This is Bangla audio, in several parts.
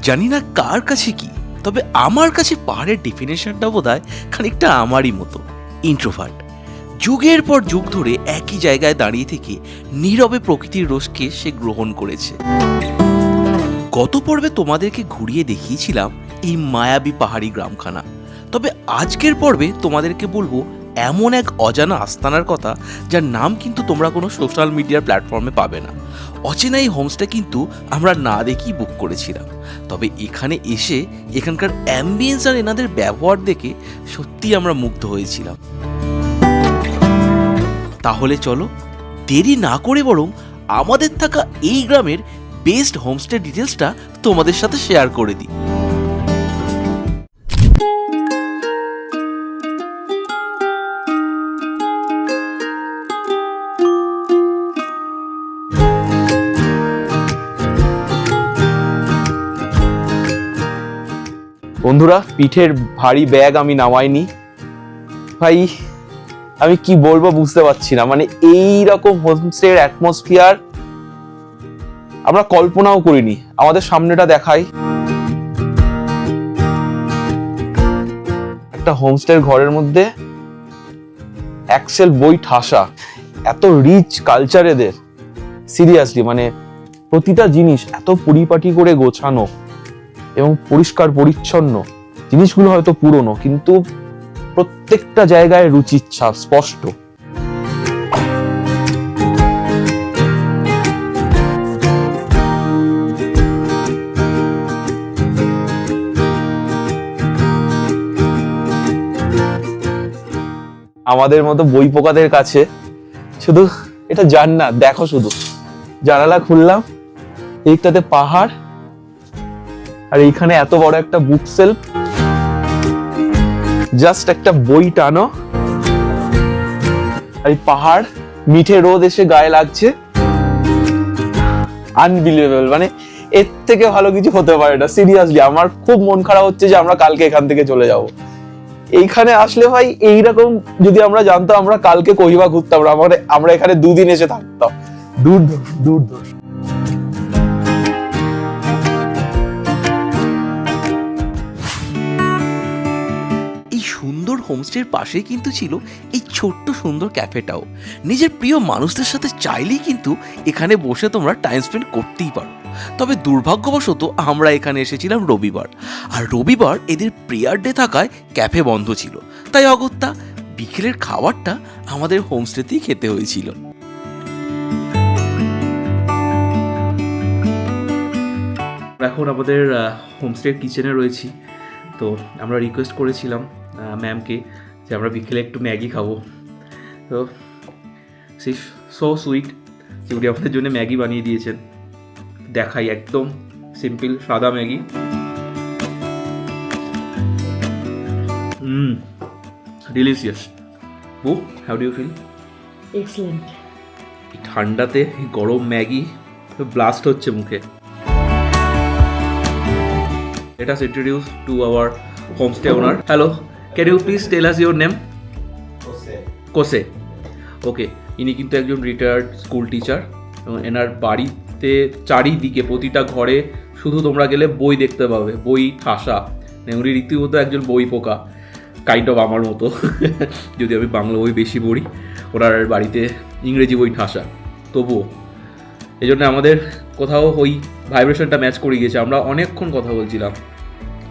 জানি না কার কাছে কি, তবে আমার কাছে পাহাড়ের ডেফিনেশনটা বোধহয় খানিকটা আমারই মতো, ইন্ট্রোভার্ট। যুগের পর যুগ ধরে একই জায়গায় দাঁড়িয়ে থেকে নীরবে প্রকৃতির রসকে সে গ্রহণ করেছে। গত পর্বে তোমাদেরকে ঘুরিয়ে দেখিয়েছিলাম এই মায়াবী পাহাড়ি গ্রামখানা, তবে আজকের পর্বে তোমাদেরকে বলবো এমন এক অজানা আস্তানার কথা যার নাম কিন্তু তোমরা কোনো সোশ্যাল মিডিয়ার প্ল্যাটফর্মে পাবে না। অচেনা এই হোমস্টে কিন্তু আমরা না দেখেই বুক করেছিলাম, তবে এখানে এসে এখানকার অ্যাম্বিয়েন্স আর এনাদের ব্যবহার দেখে সত্যিই আমরা মুগ্ধ হয়েছিলাম। তাহলে চলো দেরি না করে বরং আমাদের থাকা এই গ্রামের বেস্ট হোমস্টে ডিটেলসটা তোমাদের সাথে শেয়ার করে দিই। বন্ধুরা, পিঠের ভারী ব্যাগ আমি নামাইনি ভাই, আমি কি বলবো বুঝতে পারছি না। মানে এই রকম হোমস্টের অ্যাটমসফিয়ার আমরা কল্পনাও করিনি। আমাদের সামনেটা দেখাই, একটা হোমস্টের ঘরের মধ্যে এক্সেল বই ঠাসা, এত রিচ কালচার এদের। সিরিয়াসলি মানে প্রতিটা জিনিস এত পরিপাটি করে গোছানো এবং পরিষ্কার পরিচ্ছন্ন। জিনিসগুলো হয়তো পুরনো, কিন্তু প্রত্যেকটা জায়গায় রুচির ছাপ স্পষ্ট। আমাদের মতো বই পোকাদের কাছে শুধু এটা জান্নাত। দেখো, শুধু জানালা খুললাম, এইটাতে পাহাড়, আর এইখানে এত বড় একটা বুক সেলফ। জাস্ট একটা বই টানো, আর এই পাহাড়, মিঠে রোদ এসে গায়ে লাগছে। আনবিলিভেবল, মানে এর থেকে ভালো কিছু হতে পারে না। সিরিয়াসলি আমার খুব মন খারাপ হচ্ছে যে আমরা কালকে এখান থেকে চলে যাব। এইখানে আসলে ভাই এইরকম যদি আমরা জানতাম, আমরা কালকে কহিবা ঘুরতাম, আমরা এখানে দুদিন এসে থাকতাম। দূর দূর দূর। সুন্দর হোমস্টের পাশেই কিন্তু ছিল এই ছোট্ট সুন্দর ক্যাফেটাও। নিজের প্রিয় মানুষদের সাথে চাইলেই কিন্তু এখানে বসে তোমরা টাইম স্পেন্ড করতেই পারো। তবে দুর্ভাগ্যবশত আমরা এখানে এসেছিলাম রবিবার, আর রবিবার এদের প্রেয়ার ডে থাকায় ক্যাফে বন্ধ ছিল, তাই অগত্যা বিকেলের খাবারটা আমাদের হোমস্টেতেই খেতে হয়েছিল। এখন আমাদের হোমস্টের কিচেনে রয়েছি, তো আমরা রিকোয়েস্ট করেছিলাম ম্যামকে যে আমরা বিকেলে একটু ম্যাগি খাবো। তো সে সো সুইট যে উনি আমাদের জন্য ম্যাগি বানিয়ে দিয়েছেন। দেখাই, একদম সিম্পল সাদা ম্যাগি। ডিলিশিয়াস। বু, how do you feel? Excellent. এই ঠান্ডাতে গরম ম্যাগি ব্লাস্ট হচ্ছে মুখে। Let us introduce to our homestay owner. Hello, can you please tell us your name? Kose. ওকে, ইনি কিন্তু একজন রিটায়ার্ড স্কুল টিচার এবং এনার বাড়িতে চারিদিকে প্রতিটা ঘরে শুধু তোমরা গেলে বই দেখতে পাবে, বই ঠাসা। উনি রীতিমতো একজন বই পোকা, কাইন্ড অফ আমার মতো। যদি আমি বাংলা বই বেশি পড়ি, ওনার বাড়িতে ইংরেজি বই ঠাসা। তবুও এই জন্য আমাদের কোথাও ওই ভাইব্রেশনটা ম্যাচ করে গিয়েছে। আমরা অনেকক্ষণ কথা বলছিলাম,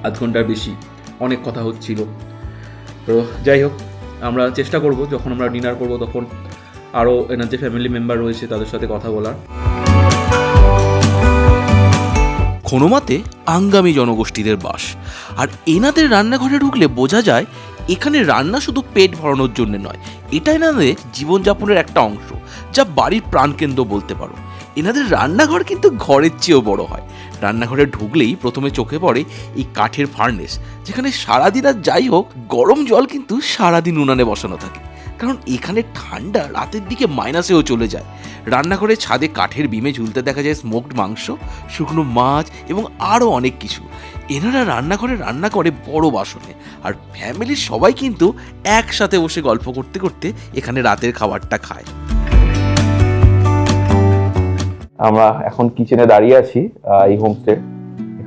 আধ ঘন্টার বেশি, অনেক কথা হচ্ছিল। তো যাই হোক, আমরা চেষ্টা করব যখন আমরা ডিনার করব তখন আরও এনার যে ফ্যামিলি মেম্বার রয়েছে তাদের সাথে কথা বলার। কোনোমতে আঙ্গামী জনগোষ্ঠীদের বাস, আর এনাদের রান্নাঘরে ঢুকলে বোঝা যায় এখানে রান্না শুধু পেট ভরানোর জন্য নয়, এটা এনাদের জীবনযাপনের একটা অংশ, যা বাড়ির প্রাণকেন্দ্র বলতে পারো। এনাদের রান্নাঘর কিন্তু ঘরের চেয়েও বড় হয়। রান্নাঘরে ঢুকলেই প্রথমে চোখে পড়ে এই কাঠের ফার্নেস, যেখানে সারাদিন আর যাই হোক গরম জল কিন্তু সারাদিন উনানে বসানো থাকে, কারণ এখানে ঠান্ডা রাতের দিকে মাইনাসেও চলে যায়। রান্নাঘরে ছাদে কাঠের বিমে ঝুলতে দেখা যায় স্মোকড মাংস, শুকনো মাছ এবং আরও অনেক কিছু। এনারা রান্নাঘরে রান্না করে বড় বাসনে, আর ফ্যামিলির সবাই কিন্তু একসাথে বসে গল্প করতে করতে এখানে রাতের খাবারটা খায়। আমরা এখন কিচেনে দাঁড়িয়ে আছি এই হোমস্টে।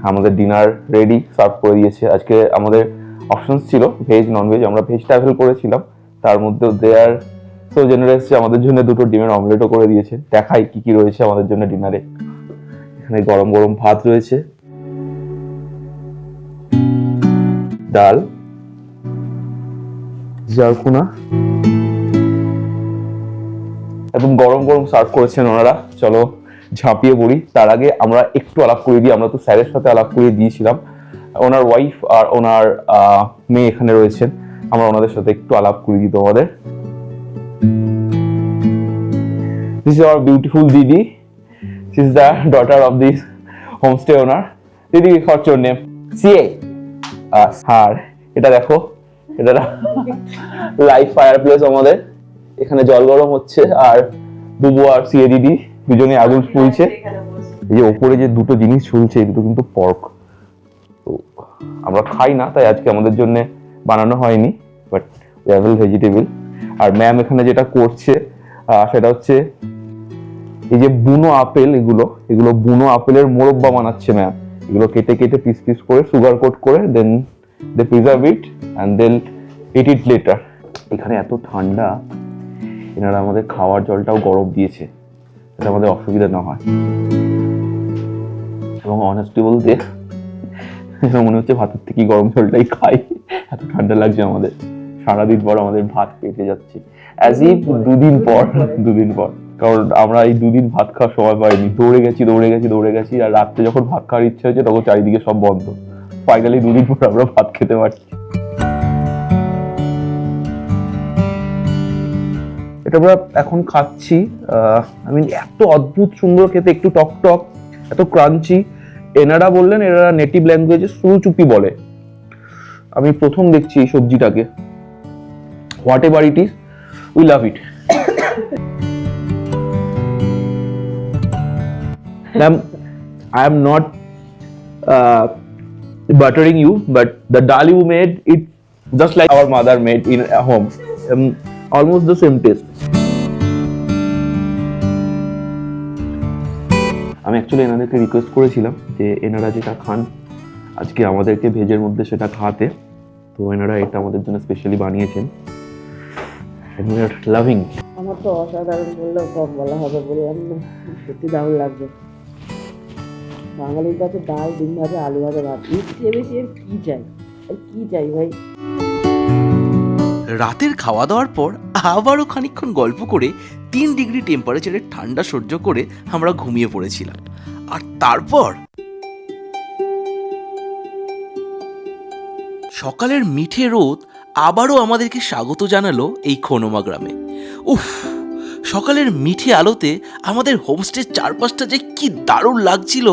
আমাদের ডিনার রেডি, সার্ভ করে দিয়েছে। আজকে আমাদের অপশনস ছিল ভেজ নন ভেজ, আমরা ভেজটা অ্যাভেল করেছিলাম, তার মধ্যে দে আর সো জেনারেস আমাদের জন্য দুটো ডিমের অমলেটও করে দিয়েছে। দেখাই কি কি রয়েছে আমাদের জন্য ডিনারে। এখানে গরম গরম ভাত রয়েছে, ডাল, জারকুনা, একদম গরম গরম সার্ভ করেছেন ওনারা। চলো ঝাঁপিয়ে পড়ি। তার আগে আমরা একটু আলাপ করে দিই, আমরা তো স্যারের সাথে আলাপ করে দিয়েছিলাম, ওনার ওয়াইফ আর ওনার মেয়ে এখানে রয়েছেন, আমরা ওনাদের সাথে একটু আলাপ করে দিই তোমাদের। This is our beautiful Didi. She is the daughter of this homestay owner. Didi, what's your name? CA. আর এটা দেখো, এটা লাইভ ফায়ার প্লেস আমাদের, এখানে জল গরম হচ্ছে আর বুবু আর সিএ দিদি দুজনে আগুন ফুলছে। এই যে ওপরে যে দুটো জিনিস ঝুলছে, এই দুটো কিন্তু পর্ক, তো আমরা খাই না, তাই আজকে আমাদের জন্য বানানো হয়নি, বাট অ্যাভেল ভেজিটেবল। আর ম্যাম এখানে যেটা করছে সেটা হচ্ছে এই যে বুনো আপেল, এগুলো বুনো আপেলের মোরব্বা বানাচ্ছে ম্যাম। এগুলো কেটে কেটে পিস পিস করে সুগার কোট করে then they preserve it and then eat it later. এখানে এত ঠান্ডা, এনারা আমাদের খাওয়ার জলটাও গরম দিয়েছে যাতে আমাদের অসুবিধা না হয়। এবং অনেস্টলি বলতে মনে হচ্ছে ভাতের থেকে গরম জলটাই খাই, এত ঠান্ডা লাগছে আমাদের। সারাদিন পর আমাদের ভাত পেটে যাচ্ছে, অ্যাজ ইফ দুদিন পর, কারণ আমরা এই দুদিন ভাত খাওয়ার সময় পাইনি, দৌড়ে গেছি আর রাত্রে যখন ভাত খাওয়ার ইচ্ছা হয়েছে তখন চারিদিকে সব বন্ধ। ফাইনালি দুদিন পর আমরা ভাত খেতে পারছি। এটা আমরা এখন খাচ্ছি, এত অদ্ভুত সুন্দর খেতে, একটু টক টক, এত ক্রাঞ্চি। এনারা বললেন এনারা নেটিভ ল্যাঙ্গুয়েজে সুরচুপি বলে। আমি প্রথম দেখছি এই সবজিটাকে। Whatever it is, we love it. Ma'am, I am not buttering you, but the dal you made it just like our mother made in home, almost the same taste. আমি অ্যাকচুয়ালি এনাদেরকে রিকোয়েস্ট করেছিলাম যে এনারা যেটা খান আজকে আমাদেরকে ভেজের মধ্যে সেটা খাওয়াতে, তো এনারা এটা আমাদের জন্য স্পেশালি বানিয়েছেন। And we are loving. আমার তো অসাধারণ বললেও কম বলা হবে, বললাম না, সত্যি দারুণ লাগবে। বাঙালির কাছে ডাল, ডিম ভাজা, আলু ভাজা, ভাত, এর চেয়ে বেশি আর কি চাই, আর কি চাই ভাই। রাতের খাওয়া দাওয়ার পর আবারও খানিকক্ষণ গল্প করে 3 ডিগ্রি টেম্পারেচারের ঠান্ডা সহ্য করে আমরা ঘুমিয়ে পড়েছিলাম। আর তারপর সকালের মিঠে রোদ আবারও আমাদেরকে স্বাগত জানালো এই খোনোমা গ্রামে। উফ, সকালের মিঠে আলোতে আমাদের হোমস্টের চারপাশটা যে কি দারুণ লাগছিল।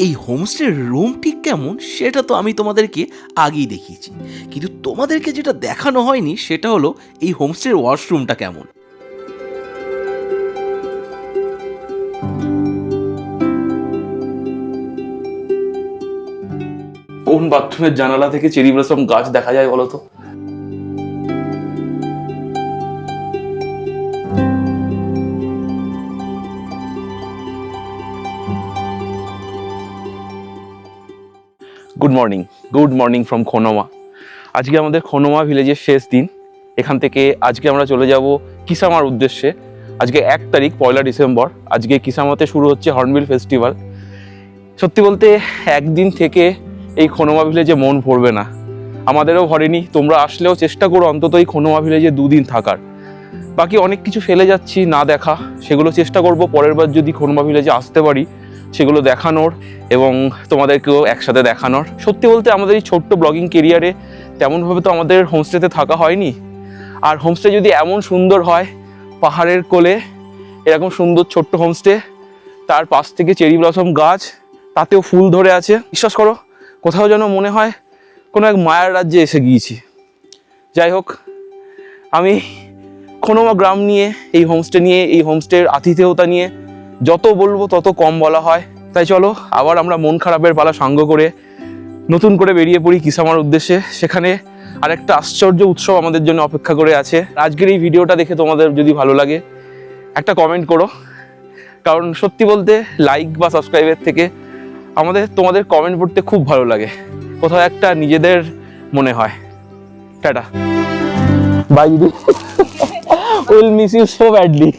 এই হোমস্টের রুম ঠিক কেমন সেটা তো আমি তোমাদেরকে আগেই দেখিয়েছি, কিন্তু তোমাদেরকে যেটা দেখানো হয়নি সেটা হলো এই হোমস্টের ওয়াশরুমটা কেমন। কোন বাথরুমের জানালা থেকে চেরি ব্লসম গাছ দেখা যায় বলো তো? Good morning from Khonoma. আজকে আমাদের খোনোমা ভিলেজের শেষ দিন। এখান থেকে আজকে আমরা চলে যাব কিসামার উদ্দেশ্যে। আজকে 1 তারিখ, 1 ডিসেম্বর। আজকে কিসামাতে শুরু হচ্ছে হর্নবিল ফেস্টিভ্যাল। সত্যি বলতে একদিন থেকে এই খোনোমা ভিলেজে মন ভরবে না, আমাদেরও ভরেনি। তোমরা আসলেও চেষ্টা করো অন্তত এই খোনোমা ভিলেজে 2 দিন থাকার। বাকি অনেক কিছু ফেলে যাচ্ছি না দেখা, সেগুলো চেষ্টা করব পরের বার যদি খোনোমা ভিলেজে আসতে পারি সেগুলো দেখানোর এবং তোমাদেরকেও একসাথে দেখানোর। সত্যি বলতে আমাদের এই ছোট্ট ব্লগিং কেরিয়ারে তেমনভাবে তো আমাদের হোমস্টেতে থাকা হয়নি। আর হোমস্টে যদি এমন সুন্দর হয়, পাহাড়ের কোলে এরকম সুন্দর ছোট্ট হোমস্টে, তার পাশ থেকে চেরি ব্লসম গাছ, তাতেও ফুল ধরে আছে, বিশ্বাস করো কোথাও যেন মনে হয় কোনো এক মায়ার রাজ্যে এসে গিয়েছি। যাই হোক, আমি খোনোমা গ্রাম নিয়ে, এই হোমস্টে নিয়ে, এই হোমস্টের আতিথেয়তা নিয়ে যত বলবো তত কম বলা হয়। তাই চলো আবার আমরা মন খারাপের পালা সাঙ্গ করে নতুন করে বেরিয়ে পড়ি কিসামার উদ্দেশ্যে। সেখানে আরেকটা আশ্চর্য উৎসব আমাদের জন্য অপেক্ষা করে আছে। আজকের এই ভিডিওটা দেখে তোমাদের যদি ভালো লাগে একটা কমেন্ট করো, কারণ সত্যি বলতে লাইক বা সাবস্ক্রাইবের থেকে আমাদের তোমাদের কমেন্ট পড়তে খুব ভালো লাগে, কোথাও একটা নিজেদের মনে হয়। টাটা বাই দিদি, will miss you so badly.